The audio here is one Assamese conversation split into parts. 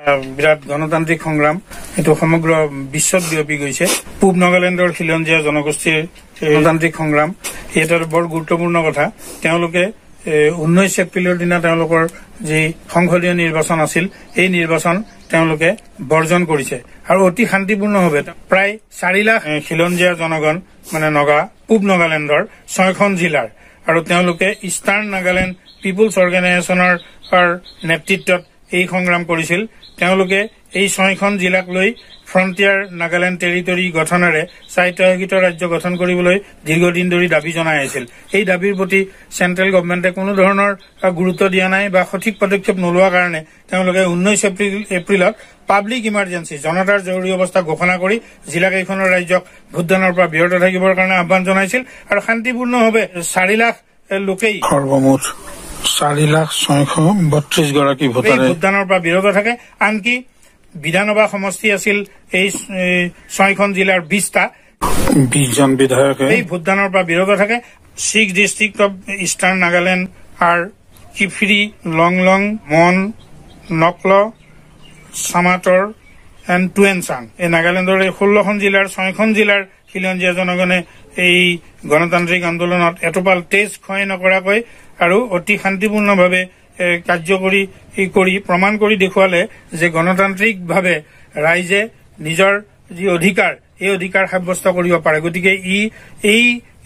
বিৰাট গণতান্ত্ৰিক সংগ্ৰাম এটো সমগ্ৰ বিশ্বত ব্যাপী গৈছে। পূব নাগালেণ্ডৰ খিলঞ্জীয়া জনগোষ্ঠীৰ গণতান্ত্ৰিক সংগ্ৰাম এটা বৰ গুৰুত্বপূৰ্ণ কথা। তেওঁলোকে 19 এপ্ৰিলৰ দিনা তেওঁলোকৰ যি সংসদীয় নিৰ্বাচন আছিল এই নিৰ্বাচন তেওঁলোকে বৰ্জন কৰিছে আৰু অতি শান্তিপূৰ্ণভাৱে প্ৰায় 4 লাখ খিলঞ্জীয়া জনগণ মানে নগা পূব নাগালেণ্ডৰ 6খন জিলাৰ আৰু তেওঁলোকে ইষ্টাৰ্ণ নাগালেণ্ড পিপুলছ অৰ্গেনাইজেশ্যনৰ নেতৃত্বত এই সংগ্ৰাম কৰিছিল। তেওঁলোকে এই 6খন জিলাক লৈ ফ্ৰণ্টিয়াৰ নাগালেণ্ড টেৰিটৰী গঠনেৰে স্বায়ত্তশাসিত ৰাজ্য গঠন কৰিবলৈ দীৰ্ঘদিন ধৰি দাবী জনাই আছিল। এই দাবীৰ প্ৰতি চেণ্ট্ৰেল গভৰ্ণমেণ্টে কোনো ধৰণৰ গুৰুত্ব দিয়া নাই বা সঠিক পদক্ষেপ নোলোৱাৰ কাৰণে তেওঁলোকে 19 এপ্ৰিলত পাব্লিক ইমাৰ্জেঞ্চি জনতাৰ জৰুৰী অৱস্থা ঘোষণা কৰি জিলাকেইখনৰ ৰাজ্যক ভোটদানৰ পৰা বিৰত থাকিবৰ কাৰণে আহ্বান জনাইছিল আৰু শান্তিপূৰ্ণভাৱে 4 লাখ লোকেই সৰ্বমুঠ 4,632 গৰাকী ভোটাৰে ভোটদানৰ পৰা বিৰত থাকে। আনকি বিধানসভা সমষ্টি আছিল এই 6খন জিলাৰ 20টা 20 জন বিধায়কে এই ভোটদানৰ পৰা বিৰত থাকে। 6 ডিষ্ট্ৰিক্ট অফ ইষ্টাৰ্ণ নাগালেণ্ড আৰ কিফ্ৰি, লংলং, মন, নকল, সামাতৰ এণ্ড টুৱেনচাং। এই নাগালেণ্ডৰ এই 16খন জিলাৰ 6খন জিলাৰ খিলঞ্জীয়া জনগণে এই গণতান্ত্ৰিক আন্দোলনত এটোপাল তেজ ক্ষয় নকৰাকৈ আৰু অতি শান্তিপূৰ্ণভাৱে কাৰ্যকৰী কৰি প্ৰমাণ কৰি দেখুৱালে যে গণতান্ত্ৰিকভাৱে ৰাইজে নিজৰ যি অধিকাৰ এই অধিকাৰ সাব্যস্ত কৰিব পাৰে। গতিকে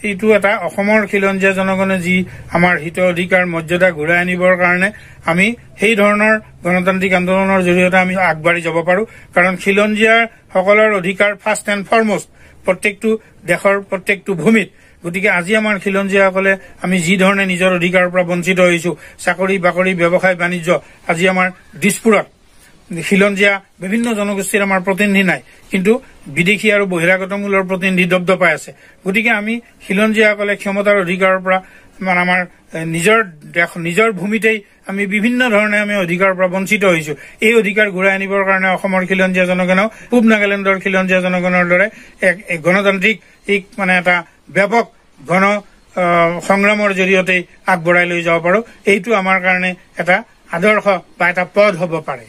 এইটো এটা অসমৰ খিলঞ্জীয়া জনগণে যি আমাৰ হিত অধিকাৰ মৰ্যাদা ঘূৰাই আনিবৰ কাৰণে আমি সেই ধৰণৰ গণতান্ত্ৰিক আন্দোলনৰ জৰিয়তে আমি আগবাঢ়ি যাব পাৰো। কাৰণ খিলঞ্জীয়া সকলৰ অধিকাৰ ফাৰ্ষ্ট এণ্ড ফৰমষ্ট প্ৰত্যেকটো দেশৰ প্ৰত্যেকটো ভূমিত। গতিকে আজি আমাৰ খিলঞ্জীয়াসকলে আমি যি ধৰণে নিজৰ অধিকাৰৰ পৰা বঞ্চিত হৈছো, চাকৰি বাকৰি ব্যৱসায় বাণিজ্য, আজি আমাৰ দিছপুৰত খিলঞ্জীয়া বিভিন্ন জনগোষ্ঠীৰ আমাৰ প্ৰতিনিধি নাই, কিন্তু বিদেশী আৰু বহিৰাগত মূলৰ প্ৰতিনিধি দপদপাই আছে। গতিকে আমি খিলঞ্জীয়াসকলে ক্ষমতাৰ অধিকাৰৰ পৰা মানে আমাৰ নিজৰ ভূমিতেই আমি বিভিন্ন ধৰণে আমি অধিকাৰৰ পৰা বঞ্চিত হৈছো। এই অধিকাৰ ঘূৰাই আনিবৰ কাৰণে অসমৰ খিলঞ্জীয়া জনগণেও পূব নাগালেণ্ডৰ খিলঞ্জীয়া জনগণৰ দৰে এক গণতান্ত্ৰিক মানে এটা ব্যাপক গণ সংগ্ৰামৰ জৰিয়তে আগবঢ়াই লৈ যাব পাৰো। এইটো আমাৰ কাৰণে এটা আদৰ্শ বা এটা পথ হ'ব পাৰে।